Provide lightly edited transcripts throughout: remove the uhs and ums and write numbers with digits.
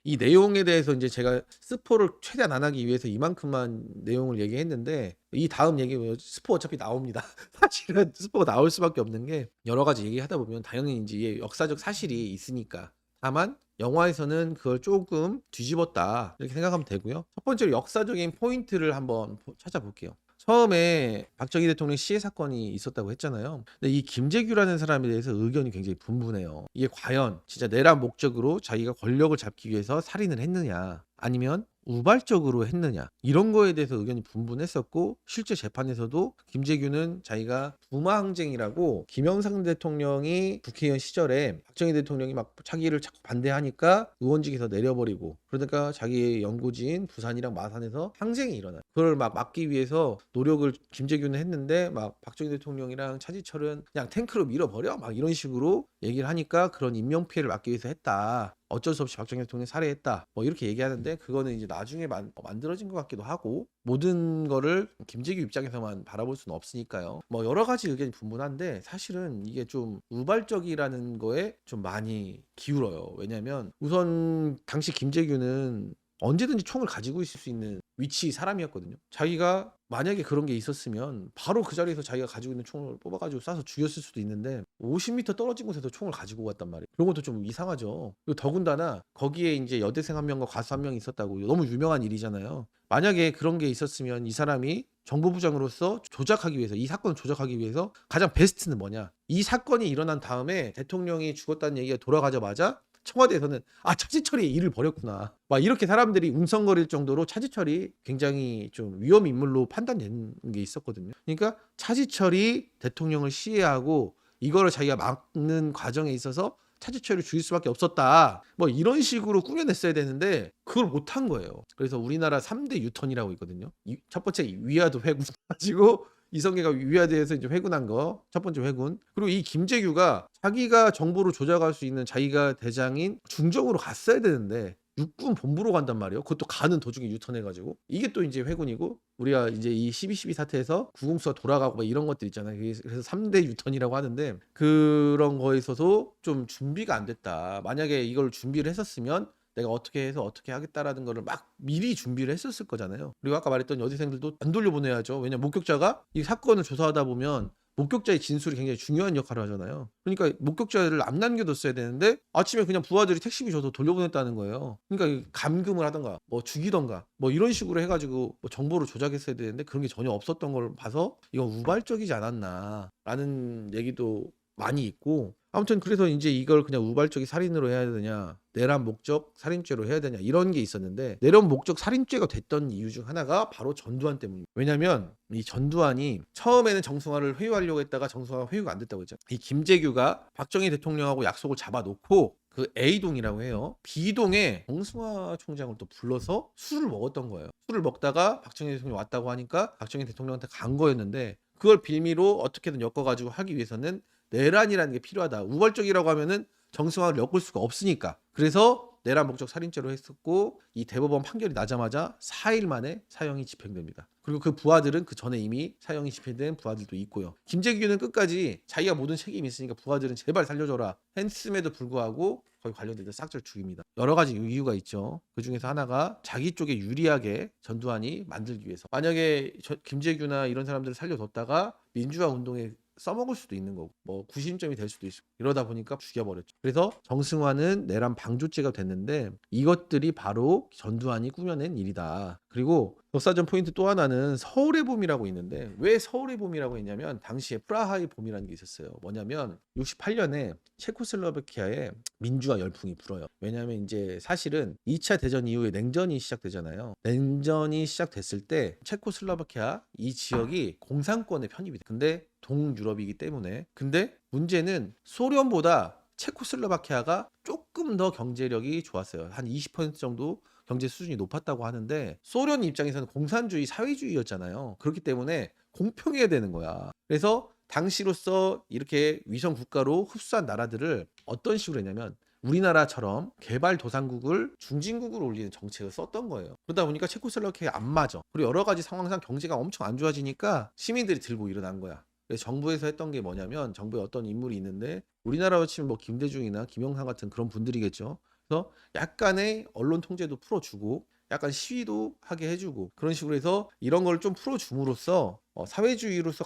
이 내용에 대해서 이제 제가 스포를 최대한 안 하기 위해서 이만큼만 내용을 얘기했는데 이 다음 얘기 스포 어차피 나옵니다. 사실은 스포가 나올 수밖에 없는 게 여러 가지 얘기하다 보면 당연히 인제 이게 역사적 사실이 있으니까. 다만 영화에서는 그걸 쪼금 뒤집었다 이렇게 생각하면 되고요. 첫 번째로 역사적인 포인트를 한번 찾아볼게요. 처음에 박정희 대통령 시해 사건이 있었다고 했잖아요. 근데 이 김재규라는 사람에 대해서 의견이 굉장히 분분해요. 이게 과연 진짜 내란 목적으로 자기가 권력을 잡기 위해서 살인을 했느냐 아니면 우발적으로 했느냐 이런 거에 대해서 의견이 분분했었고 실제 재판에서도 김재규는 자기가 부마항쟁이라고 김영삼 대통령이 국회의원 시절에 박정희 대통령이 막 자기를 자꾸 반대하니까 의원직에서 내려버리고 그러니까 자기의 연고지인 부산이랑 마산에서 항쟁이 일어나요. 그걸 막 막기 위해서 노력을 김재규는 했는데 막 박정희 대통령이랑 차지철은 그냥 탱크로 밀어버려 막 이런 식으로 얘기를 하니까 그런 인명피해를 막기 위해서 했다. 어쩔 수 없이 박정희 대통령이 살해했다. 뭐 이렇게 얘기하는데 그거는 이제 나중에 만들어진 것 같기도 하고 모든 거를 김재규 입장에서만 바라볼 수는 없으니까요. 뭐 여러 가지 의견이 분분한데 사실은 이게 좀 우발적이라는 거에 좀 많이 기울어요. 왜냐면 우선 당시 김재규는 언제든지 총을 가지고 있을 수 있는 위치 사람이었거든요. 자기가 만약에 그런 게 있었으면 바로 그 자리에서 자기가 가지고 있는 총을 뽑아가지고 쏴서 죽였을 수도 있는데 50m 떨어진 곳에서 총을 가지고 갔단 말이에요. 그런 것도 좀 이상하죠. 그리고 더군다나 거기에 이제 여대생 한 명과 가수 한 명이 있었다고 너무 유명한 일이잖아요. 만약에 그런 게 있었으면 이 사람이 정보부장으로서 조작하기 위해서 이 사건을 조작하기 위해서 가장 베스트는 뭐냐? 이 사건이 일어난 다음에 대통령이 죽었다는 얘기가 돌아가자마자 청와대에서는 차지철이 일을 벌였구나. 막 이렇게 사람들이 웅성거릴 정도로 차지철이 굉장히 좀 위험 인물로 판단된 게 있었거든요. 그러니까 차지철이 대통령을 시해하고 이거를 자기가 막는 과정에 있어서 차지철을 죽일 수밖에 없었다. 뭐 이런 식으로 꾸며냈어야 되는데 그걸 못한 거예요. 그래서 우리나라 3대 유턴이라고 있거든요. 첫 번째 위화도 회군 가지고 이성계가 위화대에서 이제 회군한 거 첫 번째 회군. 그리고 이 김재규가 자기가 정보를 조작할 수 있는 자기가 대장인 중정으로 갔어야 되는데 육군 본부로 간단 말이에요. 그것도 가는 도중에 유턴해 가지고. 이게 또 인제 회군이고 우리가 이제 이 12.12 사태에서 구공수가 돌아가고 막 이런 것들 있잖아요. 그래서 3대 유턴이라고 하는데 그런 거에 있어서 좀 준비가 안 됐다. 만약에 이걸 준비를 했었으면 내가 어떻게 해서 어떻게 하겠다라는 거를 막 미리 준비를 했었을 거잖아요. 그리고 아까 말했던 여대생들도 안 돌려보내야죠. 왜냐면 목격자가 이 사건을 조사하다 보면 목격자의 진술이 굉장히 중요한 역할을 하잖아요. 그러니까 목격자를 안 남겨뒀어야 되는데 아침에 그냥 부하들이 택시비 줘서 돌려보냈다는 거예요. 그러니까 감금을 하던가 뭐 죽이던가 뭐 이런 식으로 해가지고 뭐 정보를 조작했어야 되는데 그런 게 전혀 없었던 걸 봐서 이건 우발적이지 않았나라는 얘기도 많이 있고 아무튼 그래서 인제 이걸 그냥 우발적인 살인으로 해야 되냐 내란 목적 살인죄로 해야 되냐 이런 게 있었는데 내란 목적 살인죄가 됐던 이유 중 하나가 바로 전두환 때문입니다. 왜냐면 이 전두환이 처음에는 정승화를 회유하려고 했다가 정승화가 회유가 안 됐다고 했잖아요. 이 김재규가 박정희 대통령하고 약속을 잡아 놓고 그 A동이라고 해요. B동에 정승화 총장을 또 불러서 술을 먹었던 거예요. 술을 먹다가 박정희 대통령이 왔다고 하니까 박정희 대통령한테 간 거였는데 그걸 빌미로 어떻게든 엮어 가지고 하기 위해서는 내란이라는 게 필요하다. 우발적이라고 하면은 정승화를 엮을 수가 없으니까. 그래서 내란 목적 살인죄로 했었고 이 대법원 판결이 나자마자 4일 만에 사형이 집행됩니다. 그리고 그 부하들은 그 전에 이미 사형이 집행된 부하들도 있고요. 김재규는 끝까지 자기가 모든 책임이 있으니까 부하들은 제발 살려줘라 했음에도 불구하고 거기 관련된 싹절 죽입니다. 여러 가지 이유가 있죠. 그 중에서 하나가 자기 쪽에 유리하게 전두환이 만들기 위해서. 만약에 김재규나 이런 사람들을 살려뒀다가 민주화 운동에 써먹을 수도 있는 거고 뭐 구심점이 될 수도 있고 이러다 보니까 죽여버렸죠. 그래서 정승환은 내란 방조죄가 됐는데 이것들이 바로 전두환이 꾸며낸 일이다. 그리고 역사전 포인트 또 하나는 서울의 봄이라고 있는데 왜 서울의 봄이라고 했냐면 당시에 프라하의 봄이라는 게 있었어요. 뭐냐면 68년에 체코슬로바키아에 민주화 열풍이 불어요. 왜냐하면 이제 사실은 2차 대전 이후에 냉전이 시작되잖아요. 냉전이 시작됐을 때 체코슬로바키아 이 지역이 공산권에 편입이 돼. 근데 동유럽이기 때문에 근데 문제는 소련보다 체코슬로바키아가 조금 더 경제력이 좋았어요. 한 20% 정도 경제 수준이 높았다고 하는데 소련 입장에서는 공산주의 사회주의였잖아요. 그렇기 때문에 공평해야 되는 거야. 그래서 당시로서 이렇게 위성 국가로 흡수한 나라들을 어떤 식으로 했냐면 우리나라처럼 개발도상국을 중진국으로 올리는 정책을 썼던 거예요. 그러다 보니까 체코슬로바키아가 안 맞아. 그리고 여러 가지 상황상 경제가 엄청 안 좋아지니까 시민들이 들고 일어난 거야. 그래서 정부에서 했던 게 뭐냐면 정부에 어떤 인물이 있는데 우리나라로 치면 뭐 김대중이나 김영삼 같은 그런 분들이겠죠. 그래서 약간의 언론 통제도 풀어주고 약간 시위도 하게 해주고 그런 식으로 해서 이런 걸 좀 풀어줌으로써 사회주의로서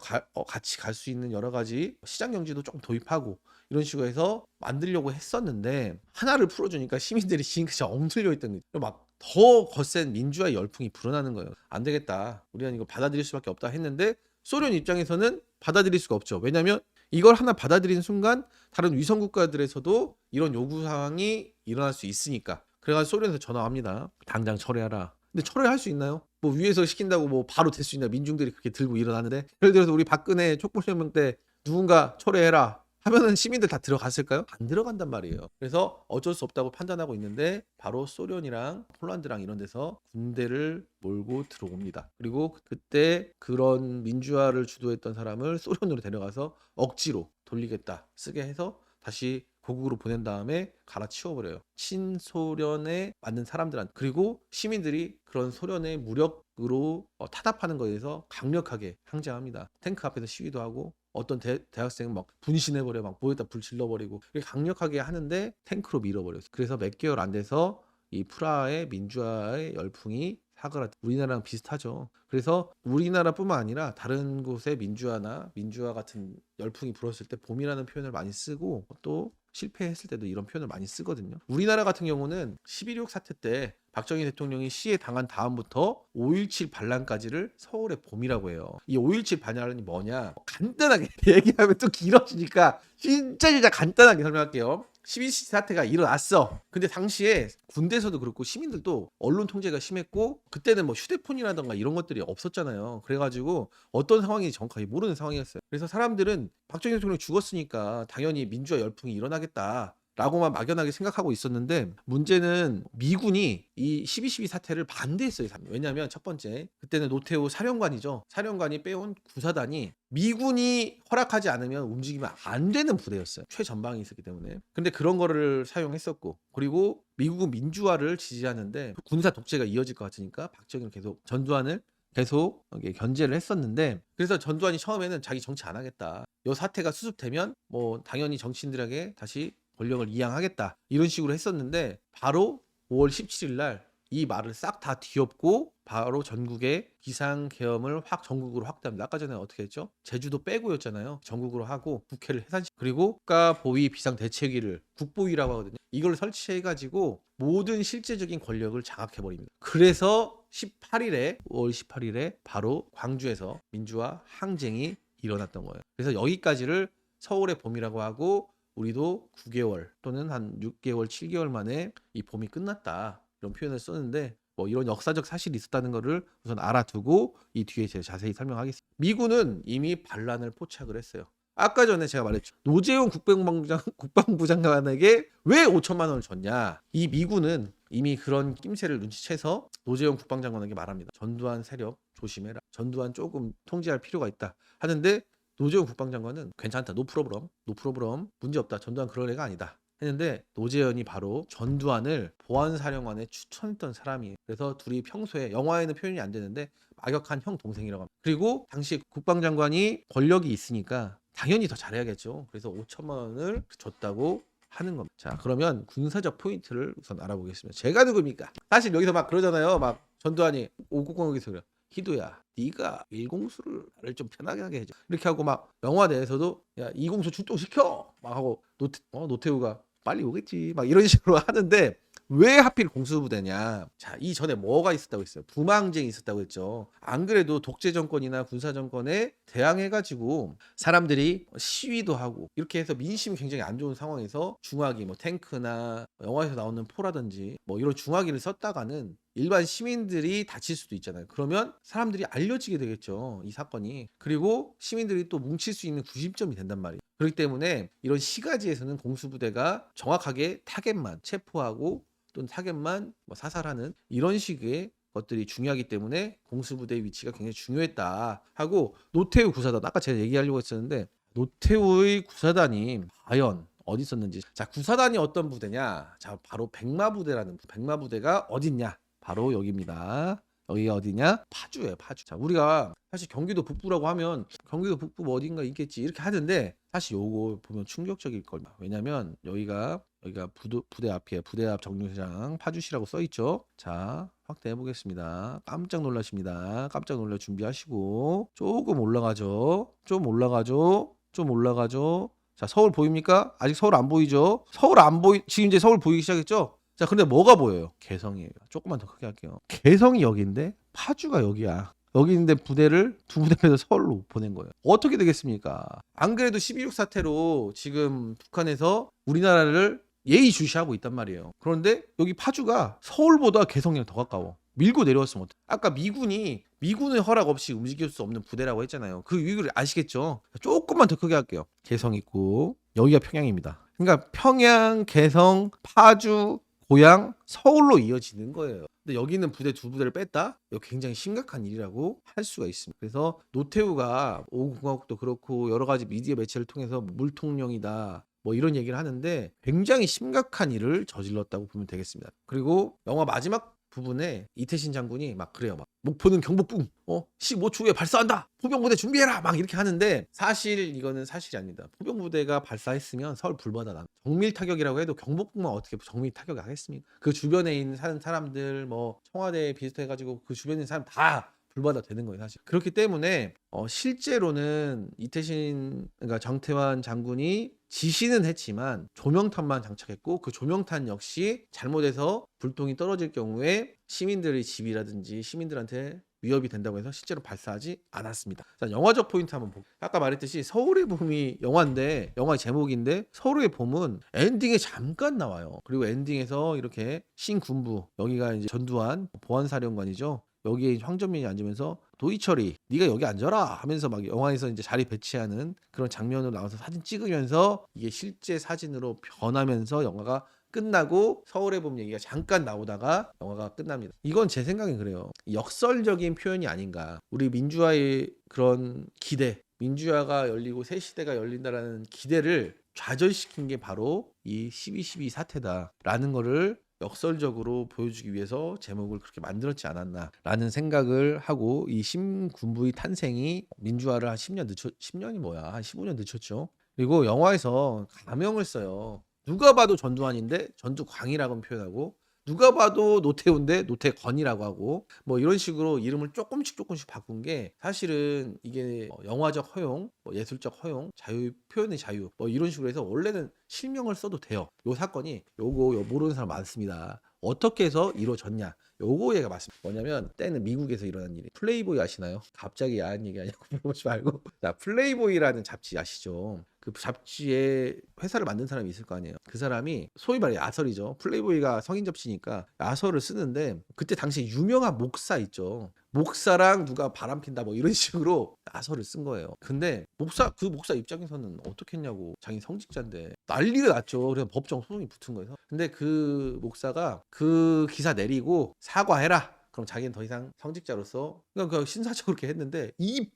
같이 갈 수 있는 여러 가지 시장 경제도 조금 도입하고 이런 식으로 해서 만들려고 했었는데 하나를 풀어주니까 시민들이 지금까지 엉들려 있던 거죠. 막 더 거센 민주화의 열풍이 불어나는 거예요. 안 되겠다. 우리는 이거 받아들일 수밖에 없다 했는데 소련 입장에서는 받아들일 수가 없죠. 왜냐하면 이걸 하나 받아들이는 순간 다른 위성 국가들에서도 이런 요구 사항이 일어날 수 있으니까. 그래가지고 소련에서 전화합니다. 당장 철회하라. 근데 철회할 수 있나요? 뭐 위에서 시킨다고 뭐 바로 될 수 있나? 민중들이 그렇게 들고 일어나는데 예를 들어서 우리 박근혜 촛불혁명 때 누군가 철회해라 하면은 시민들 다 들어갔을까요? 안 들어간단 말이에요. 그래서 어쩔 수 없다고 판단하고 있는데 바로 소련이랑 폴란드랑 이런 데서 군대를 몰고 들어옵니다. 그리고 그때 그런 민주화를 주도했던 사람을 소련으로 데려가서 억지로 돌리겠다 쓰게 해서 다시 고국으로 보낸 다음에 갈아치워버려요. 친소련에 맞는 사람들한테. 그리고 시민들이 그런 소련의 무력으로 타답하는 것에 대해서 강력하게 항쟁합니다. 탱크 앞에서 시위도 하고 어떤 대학생은 막 분신해버려 막 보에다 불 질러버리고 강력하게 하는데 탱크로 밀어버렸어요. 그래서 몇 개월 안 돼서 이 프라하의 민주화의 열풍이 사그라. 우리나라랑 비슷하죠. 그래서 우리나라뿐만 아니라 다른 곳의 민주화 같은 열풍이 불었을 때 봄이라는 표현을 많이 쓰고 또 실패했을 때도 이런 표현을 많이 쓰거든요. 우리나라 같은 경우는 11.26 사태 때 박정희 대통령이 시해 당한 다음부터 5.17 반란까지를 서울의 봄이라고 해요. 이 5.17 반란이 뭐냐? 간단하게 얘기하면 또 길어지니까 진짜 간단하게 설명할게요. 12.12 사태가 일어났어. 근데 당시에 군대에서도 그렇고 시민들도 언론 통제가 심했고 그때는 뭐 휴대폰이라던가 이런 것들이 없었잖아요. 그래가지고 어떤 상황인지 정확하게 모르는 상황이었어요. 그래서 사람들은 박정희 대통령이 죽었으니까 당연히 민주화 열풍이 일어나겠다. 라고만 막연하게 생각하고 있었는데 문제는 미군이 이 12.12 사태를 반대했어요. 왜냐하면 첫 번째 그때는 노태우 사령관이죠. 사령관이 빼온 구사단이 미군이 허락하지 않으면 움직이면 안 되는 부대였어요. 최전방에 있었기 때문에. 근데 그런 거를 사용했었고 그리고 미국은 민주화를 지지하는데 군사 독재가 이어질 것 같으니까 박정희는 계속 전두환을 계속 견제를 했었는데 그래서 전두환이 처음에는 자기 정치 안 하겠다. 이 사태가 수습되면 뭐 당연히 정치인들에게 다시 권력을 이양하겠다 이런 식으로 했었는데 바로 5월 17일 날 이 말을 싹 다 뒤엎고 바로 전국에 비상계엄을 전국으로 확대합니다. 아까 전에 어떻게 했죠? 제주도 빼고였잖아요. 전국으로 하고 국회를 해산시키고 그리고 국가보위 비상대책위를 국보위라고 하거든요. 이걸 설치해가지고 모든 실제적인 권력을 장악해버립니다. 그래서 5월 18일에 바로 광주에서 민주화 항쟁이 일어났던 거예요. 그래서 여기까지를 서울의 봄이라고 하고 우리도 9개월 또는 한 6개월, 7개월 만에 이 봄이 끝났다. 이런 표현을 썼는데 뭐 이런 역사적 사실이 있었다는 것을 우선 알아두고 이 뒤에 제가 자세히 설명하겠습니다. 미군은 이미 반란을 포착을 했어요. 아까 전에 제가 말했죠. 노재용 국방부 장관에게 왜 5천만 원을 줬냐. 이 미군은 이미 그런 낌새를 눈치채서 노재용 국방장관에게 말합니다. 전두환 세력 조심해라. 전두환 조금 통제할 필요가 있다. 하는데 노재용 국방장관은 괜찮다. 노 프로브럼. 문제없다. 전두환 그런 애가 아니다. 했는데 노재현이 바로 전두환을 보안사령관에 추천했던 사람이에요. 그래서 둘이 평소에 영화에는 표현이 안 되는데 막역한 형 동생이라고 합니다. 그리고 당시 국방장관이 권력이 있으니까 당연히 더 잘해야겠죠. 그래서 5천만 원을 줬다고 하는 겁니다. 자, 그러면 군사적 포인트를 우선 알아보겠습니다. 제가 누굽니까? 사실 여기서 막 그러잖아요. 막 전두환이 오국공에서 그래요. 희도야, 네가 1공수를 나를 좀 편하게 하게 해줘. 이렇게 하고 막 영화 내에서도 야 2공수 출동시켜 막 하고 노태우가 빨리 오겠지 막 이런 식으로 하는데 왜 하필 공수부대냐. 자, 이 전에 뭐가 있었다고 했어요. 부마항쟁이 있었다고 했죠. 안 그래도 독재 정권이나 군사 정권에 대항해가지고 사람들이 시위도 하고 이렇게 해서 민심이 굉장히 안 좋은 상황에서 중화기 뭐 탱크나 영화에서 나오는 포라든지 뭐 이런 중화기를 썼다가는 일반 시민들이 다칠 수도 있잖아요. 그러면 사람들이 알려지게 되겠죠. 이 사건이. 그리고 시민들이 또 뭉칠 수 있는 구심점이 된단 말이에요. 그렇기 때문에 이런 시가지에서는 공수부대가 정확하게 타겟만 체포하고 또는 타겟만 뭐 사살하는 이런 식의 것들이 중요하기 때문에 공수부대의 위치가 굉장히 중요했다 하고 노태우 구사단 아까 제가 얘기하려고 했었는데 노태우의 구사단이 과연 어디 있었는지. 자, 구사단이 어떤 부대냐. 자, 바로 백마부대라는 백마부대가 어딨냐. 바로 여기입니다. 여기가 어디냐? 파주예요, 파주. 자, 우리가 사실 경기도 북부라고 하면 경기도 북부 뭐 어딘가 있겠지 이렇게 하는데 사실 요거 보면 충격적일 겁니다. 왜냐면 여기가 여기가 부대 앞이에요. 부대 앞 정류장 파주시라고 써 있죠. 자, 확대해 보겠습니다. 깜짝 놀라십니다. 깜짝 놀랄 준비하시고 조금 올라가죠. 좀 올라가죠. 좀 올라가죠. 자, 서울 보입니까? 아직 서울 안 보이죠? 지금 이제 서울 보이기 시작했죠? 자, 근데 뭐가 보여요? 개성이에요. 조금만 더 크게 할게요. 개성이 여기인데 파주가 여기야. 여기 있는데 부대를 두 부대 빼서 서울로 보낸 거예요. 어떻게 되겠습니까? 안 그래도 12.6 사태로 지금 북한에서 우리나라를 예의주시하고 있단 말이에요. 그런데 여기 파주가 서울보다 개성이랑 더 가까워. 밀고 내려왔으면 어떡해. 아까 미군의 허락 없이 움직일 수 없는 부대라고 했잖아요. 그 이유를 아시겠죠? 조금만 더 크게 할게요. 개성 있고 여기가 평양입니다. 그러니까 평양, 개성, 파주, 고양, 서울로 이어지는 거예요. 근데 여기는 부대 두 부대를 뺐다? 이거 굉장히 심각한 일이라고 할 수가 있습니다. 그래서 노태우가 오구공화국도 그렇고 여러 가지 미디어 매체를 통해서 물통령이다, 뭐 이런 얘기를 하는데 굉장히 심각한 일을 저질렀다고 보면 되겠습니다. 그리고 영화 마지막 부분에 이태신 장군이 막 그래요. 막 목포는 경복궁 15초 후에 발사한다. 포병부대 준비해라. 막 이렇게 하는데 사실 이거는 사실이 아닙니다. 포병부대가 발사했으면 서울 불바다 난 정밀 타격이라고 해도 경복궁만 어떻게 정밀 타격을 하겠습니까? 그 주변에 있는 사는 사람들 뭐 청와대 비슷해가지고 그 주변에 있는 사람 다 불바다 되는 거예요, 사실. 그렇기 때문에 실제로는 이태신, 그러니까 정태환 장군이 지시는 했지만 조명탄만 장착했고 그 조명탄 역시 잘못해서 불똥이 떨어질 경우에 시민들의 집이라든지 시민들한테 위협이 된다고 해서 실제로 발사하지 않았습니다. 자, 영화적 포인트 한번 볼게요. 아까 말했듯이 서울의 봄이 영화인데, 영화 제목인데 서울의 봄은 엔딩에 잠깐 나와요. 그리고 엔딩에서 이렇게 신군부, 여기가 이제 전두환 보안사령관이죠. 여기에 황정민이 앉으면서 도희철이 네가 여기 앉아라 하면서 막 영화에서 이제 자리 배치하는 그런 장면으로 나와서 사진 찍으면서 이게 실제 사진으로 변하면서 영화가 끝나고 서울의 봄 얘기가 잠깐 나오다가 영화가 끝납니다. 이건 제 생각엔 그래요. 역설적인 표현이 아닌가. 우리 민주화의 그런 기대, 민주화가 열리고 새 시대가 열린다라는 기대를 좌절시킨 게 바로 이 12.12 사태다라는 거를 역설적으로 보여주기 위해서 제목을 그렇게 만들었지 않았나라는 생각을 하고, 이 신군부의 탄생이 민주화를 한 10년이 뭐야, 한 15년 늦췄죠. 그리고 영화에서 가명을 써요. 누가 봐도 전두환인데 전두광이라고 표현하고, 누가 봐도 노태우인데 노태건이라고 하고, 뭐 이런 식으로 이름을 조금씩 바꾼 게 사실은 이게 영화적 허용, 뭐 예술적 허용, 자유 표현의 자유, 뭐 이런 식으로 해서 원래는 실명을 써도 돼요. 요 사건이 요거 모르는 사람 많습니다. 어떻게 해서 이루어졌냐, 요거 얘가 맞습니다. 뭐냐면 때는 미국에서 일어난 일이, 플레이보이 아시나요? 갑자기 야한 얘기 아니냐고 물어보지 말고. 자, 플레이보이라는 잡지 아시죠? 그 잡지에 회사를 만든 사람이 있을 거 아니에요. 그 사람이 소위 말해 야설이죠. 플레이보이가 성인 잡지니까 야설을 쓰는데, 그때 당시 유명한 목사 있죠. 목사랑 누가 바람핀다 뭐 이런 식으로 야설을 쓴 거예요. 근데 그 목사 입장에서는 어떻게 했냐고, 자기 성직자인데 난리가 났죠. 그래서 법정 소송이 붙은 거예요. 근데 그 목사가 그 기사 내리고 사과해라, 그럼 자기는 더 이상 성직자로서, 그러니까 신사적으로 그렇게 했는데, 이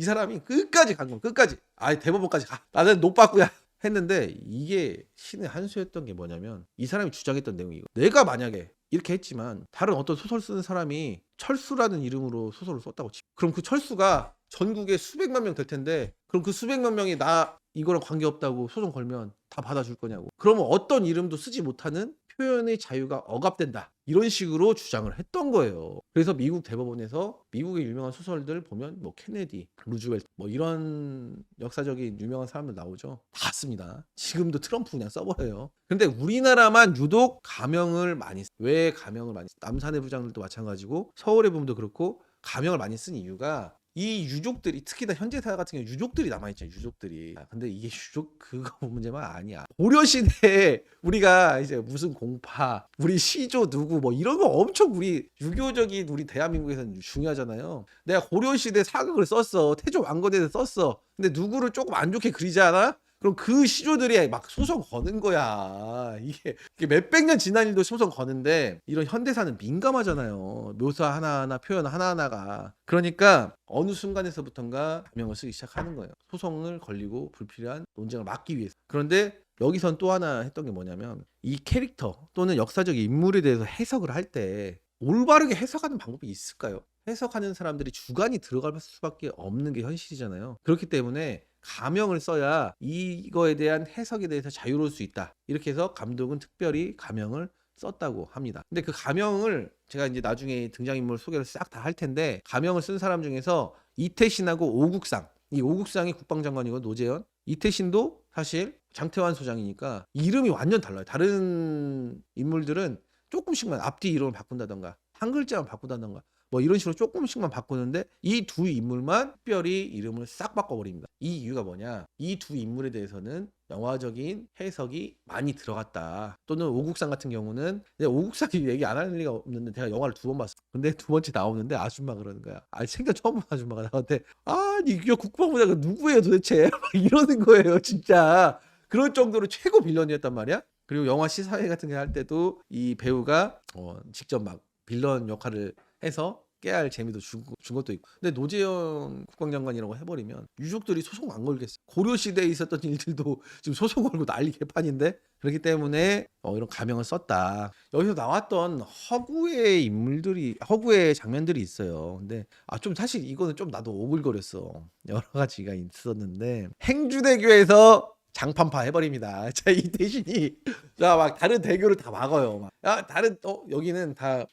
사람이 끝까지 간 거야. 끝까지. 대법원까지 가. 나는 노빠꾸야. 했는데 이게 신의 한 수였던 게 뭐냐면, 이 사람이 주장했던 내용이 이거. 내가 만약에 이렇게 했지만 다른 어떤 소설 쓰는 사람이 철수라는 이름으로 소설을 썼다고 치. 그럼 그 철수가 전국에 수백만 명 될 텐데, 그럼 그 수백만 명이 나 이거랑 관계없다고 소송 걸면 다 받아줄 거냐고. 그러면 어떤 이름도 쓰지 못하는 표현의 자유가 억압된다, 이런 식으로 주장을 했던 거예요. 그래서 미국 대법원에서 미국의 유명한 소설들 보면 뭐 케네디, 루즈벨트, 뭐 이런 역사적인 유명한 사람들 나오죠. 다 씁니다. 지금도 트럼프 그냥 써버려요. 근데 우리나라만 유독 가명을 많이 왜 가명을 많이 남산의 부장들도 마찬가지고 서울의 붐도 그렇고 가명을 많이 쓴 이유가, 이 유족들이, 특히나 현대사 같은 경우 유족들이 남아있잖아요. 유족들이. 근데 이게 유족 그거 문제만 아니야. 고려시대에 우리가 이제 무슨 공파, 우리 시조 누구 뭐 이런 거 엄청 우리 유교적인 우리 대한민국에서는 중요하잖아요. 내가 고려시대 사극을 썼어. 태조 왕건에서 썼어. 근데 누구를 조금 안 좋게 그리지 않아? 그럼 그 시조들이 막 소송 거는 거야. 이게 몇백 년 지난 일도 소송 거는데, 이런 현대사는 민감하잖아요. 묘사 하나하나, 표현 하나하나가. 그러니까 어느 순간에서부턴가 가명을 쓰기 시작하는 거예요. 소송을 걸리고 불필요한 논쟁을 막기 위해서. 그런데 여기선 또 하나 했던 게 뭐냐면, 이 캐릭터 또는 역사적 인물에 대해서 해석을 할 때 올바르게 해석하는 방법이 있을까요? 해석하는 사람들이 주관이 들어갈 수밖에 없는 게 현실이잖아요. 그렇기 때문에 가명을 써야 이거에 대한 해석에 대해서 자유로울 수 있다. 이렇게 해서 감독은 특별히 가명을 썼다고 합니다. 근데 그 가명을 제가 이제 나중에 등장인물 소개를 싹 다 할 텐데, 가명을 쓴 사람 중에서 이태신하고 오국상, 이 오국상이 국방장관이고 노재현, 이태신도 사실 장태환 소장이니까 이름이 완전 달라요. 다른 인물들은 조금씩만 앞뒤 이름을 바꾼다던가 한 글자만 바꾼다던가 뭐 이런 식으로 조금씩만 바꾸는데, 이 두 인물만 특별히 이름을 싹 바꿔버립니다. 이 이유가 뭐냐, 이 두 인물에 대해서는 영화적인 해석이 많이 들어갔다. 또는 오국상 같은 경우는, 오국상이 얘기 안 하는 리가 없는데 제가 영화를 2번 봤어. 근데 2번째 나오는데 아줌마 그러는 거야. 생전 처음 본 아줌마가 나한테 아니 이게 국방부장관 누구예요 도대체 막 이러는 거예요 진짜. 그럴 정도로 최고 빌런이었단 말이야. 그리고 영화 시사회 같은 거 할 때도 이 배우가 직접 막 빌런 역할을 해서 깨알 재미도 준 것도 있고. 근데 노재현 국방장관이라고 해버리면 유족들이 소송 안 걸겠어. 고려 시대에 있었던 일들도 지금 소송 걸고 난리 개판인데. 그렇기 때문에 이런 가명을 썼다. 여기서 나왔던 허구의 인물들이, 허구의 장면들이 있어요. 근데 좀 사실 이거는 좀 나도 오글거렸어. 여러 가지가 있었는데, 행주대교에서 장판파 해버립니다. 자, 이 대신이 자 막 다른 대교를 다 막아요. 막 다른 여기는 다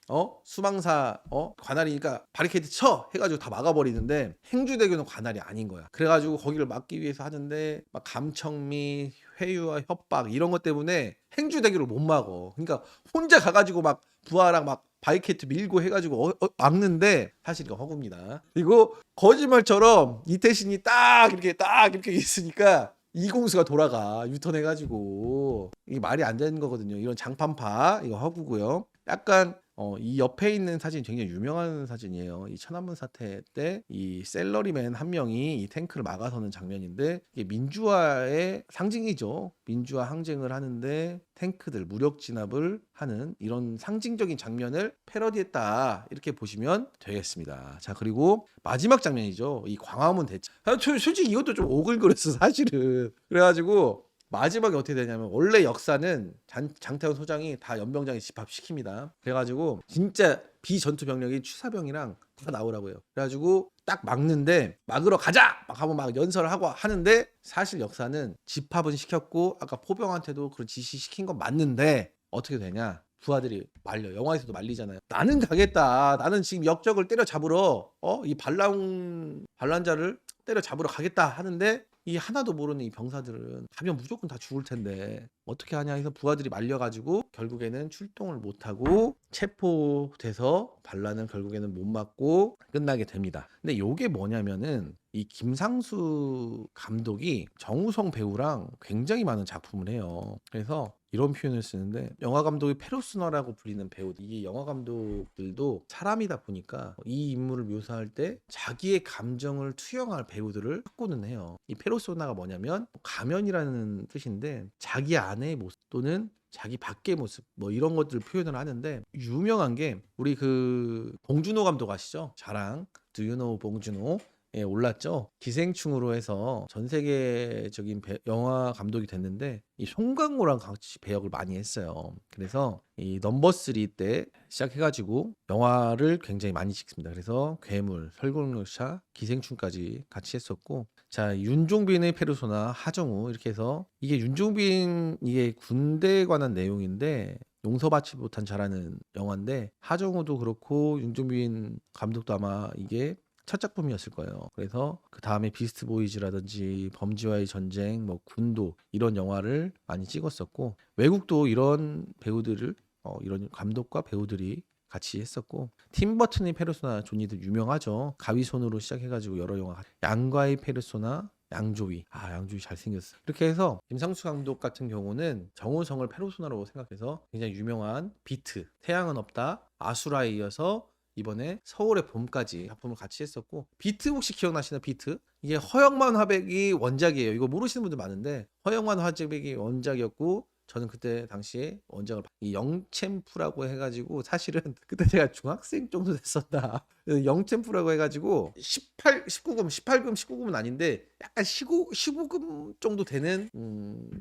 수방사 관할이니까 바리케이드 쳐 해가지고 다 막아버리는데, 행주대교는 관할이 아닌 거야. 그래가지고 거기를 막기 위해서 하는데 막 감청미, 회유와 협박 이런 것 때문에 행주대교를 못 막어. 그러니까 혼자 가가지고 막 부하랑 막 바이케트 밀고 해가지고 막는데, 사실 이거 허구입니다. 그리고 거짓말처럼 이태신이 딱 이렇게 있으니까 이공수가 돌아가 유턴해가지고, 이게 말이 안 되는 거거든요. 이런 장판파 이거 허구고요. 약간 이 옆에 있는 사진이 굉장히 유명한 사진이에요. 이 천안문 사태 때 이 셀러리맨 한 명이 이 탱크를 막아서는 장면인데, 이게 민주화의 상징이죠. 민주화 항쟁을 하는데 탱크들 무력 진압을 하는 이런 상징적인 장면을 패러디했다, 이렇게 보시면 되겠습니다. 자, 그리고 마지막 장면이죠. 이 광화문 대첩. 솔직히 이것도 좀 오글거렸어 사실은. 그래가지고 마지막에 어떻게 되냐면, 원래 역사는 장태원 소장이 다 연병장에 집합시킵니다. 그래가지고 진짜 비전투 병력이 취사병이랑 다 나오라고요. 그래가지고 딱 막는데, 막으러 가자 막 하고 막 연설을 하고 하는데, 사실 역사는 집합은 시켰고 아까 포병한테도 그런 지시시킨 건 맞는데 어떻게 되냐, 부하들이 말려. 영화에서도 말리잖아요. 나는 가겠다. 나는 지금 역적을 때려잡으러 이 반란자를 때려잡으러 가겠다 하는데, 이 하나도 모르는 이 병사들은 가면 무조건 다 죽을 텐데 어떻게 하냐 해서 부하들이 말려가지고 결국에는 출동을 못하고 체포돼서 반란을 결국에는 못 막고 끝나게 됩니다. 근데 이게 뭐냐면은, 이 김상수 감독이 정우성 배우랑 굉장히 많은 작품을 해요. 그래서 이런 표현을 쓰는데, 영화 감독이 페르소나라고 불리는 배우들, 이 영화 감독들도 사람이다 보니까 이 인물을 묘사할 때 자기의 감정을 투영할 배우들을 찾고는 해요. 이 페르소나가 뭐냐면 가면이라는 뜻인데, 자기 안의 모습 또는 자기 밖의 모습 뭐 이런 것들을 표현을 하는데, 유명한 게 우리 그 봉준호 감독 아시죠? 자랑 Do you know 봉준호? 예, 올랐죠. 기생충으로 해서 전 세계적인 영화 감독이 됐는데, 이 송강호랑 같이 배역을 많이 했어요. 그래서 이 넘버 3 때 시작해가지고 영화를 굉장히 많이 찍습니다. 그래서 괴물, 설국열차, 기생충까지 같이 했었고, 자, 윤종빈의 페르소나, 하정우, 이렇게 해서 이게 윤종빈, 이게 군대에 관한 내용인데 용서받지 못한 자라는 영화인데, 하정우도 그렇고 윤종빈 감독도 아마 이게 첫 작품이었을 거예요. 그래서 그 다음에 비스트 보이즈라든지 범죄와의 전쟁, 뭐 군도, 이런 영화를 많이 찍었었고, 외국도 이런 배우들을 이런 감독과 배우들이 같이 했었고, 팀 버튼의 페르소나 존이도 유명하죠. 가위손으로 시작해가지고 여러 영화, 양과의 페르소나, 양조위. 양조위 잘생겼어. 이렇게 해서 김상수 감독 같은 경우는 정우성을 페르소나로 생각해서 굉장히 유명한 비트, 태양은 없다, 아수라에 이어서 이번에 서울의 봄까지 작품을 같이 했었고, 비트 혹시 기억나시나? 비트, 이게 허영만 화백이 원작이에요. 이거 모르시는 분들 많은데 허영만 화백이 원작이었고, 저는 그때 당시에 원작을 이 영챔프라고 해가지고, 사실은 그때 제가 중학생 정도 됐었다. 영챔프라고 해가지고 19금 18금 19금은 아닌데 약간 15금 정도 되는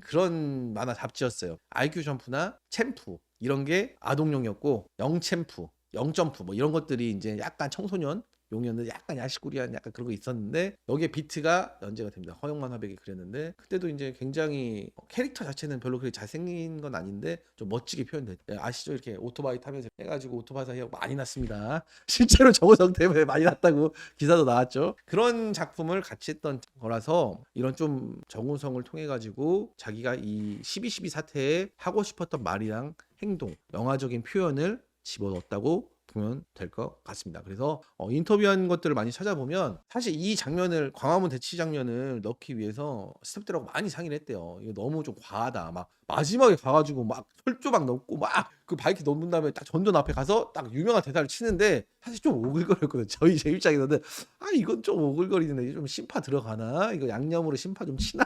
그런 만화 잡지였어요. IQ 점프나 챔프 이런 게 아동용이었고, 영챔프, 영점프 뭐 이런 것들이 이제 약간 청소년 용이었는데 약간 야식꾸리한 약간 그런 거 있었는데 여기에 비트가 연재가 됩니다. 허영만 화백이 그렸는데 그때도 이제 굉장히 캐릭터 자체는 별로 그렇게 잘생긴 건 아닌데 좀 멋지게 표현돼. 아시죠? 이렇게 오토바이 타면서 해가지고 오토바이 사고 많이 났습니다. 실제로 정우성 때문에 많이 났다고 기사도 나왔죠. 그런 작품을 같이 했던 거라서 이런 좀 정우성을 통해 가지고 자기가 이 12.12 사태에 하고 싶었던 말이랑 행동, 영화적인 표현을 집어넣었다고 보면 될 것 같습니다. 그래서 인터뷰한 것들을 많이 찾아보면 사실 이 장면을 광화문 대치 장면을 넣기 위해서 스태프들하고 많이 상의를 했대요. 이거 너무 좀 과하다. 막 마지막에 가가지고 막 철조 막 넣고 막 그 바이크 넣는 다음에 딱 전돈 앞에 가서 딱 유명한 대사를 치는데 사실 좀 오글거렸거든요. 저희 제 입장에서는 아 이건 좀 오글거리는데 좀 심파 들어가나? 이거 양념으로 심파 좀 치나?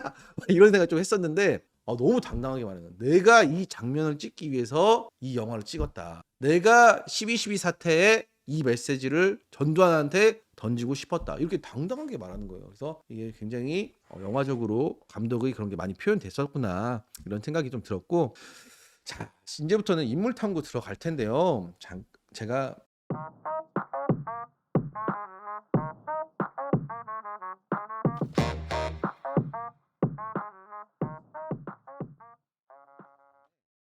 이런 생각 좀 했었는데 너무 당당하게 말해요. 내가 이 장면을 찍기 위해서 이 영화를 찍었다. 내가 12.12 사태에 이 메시지를 전두환한테 던지고 싶었다. 이렇게 당당하게 말하는 거예요. 그래서 이게 굉장히 영화적으로 감독의 그런 게 많이 표현됐었구나. 이런 생각이 좀 들었고 자, 이제부터는 인물 탐구 들어갈 텐데요. 제가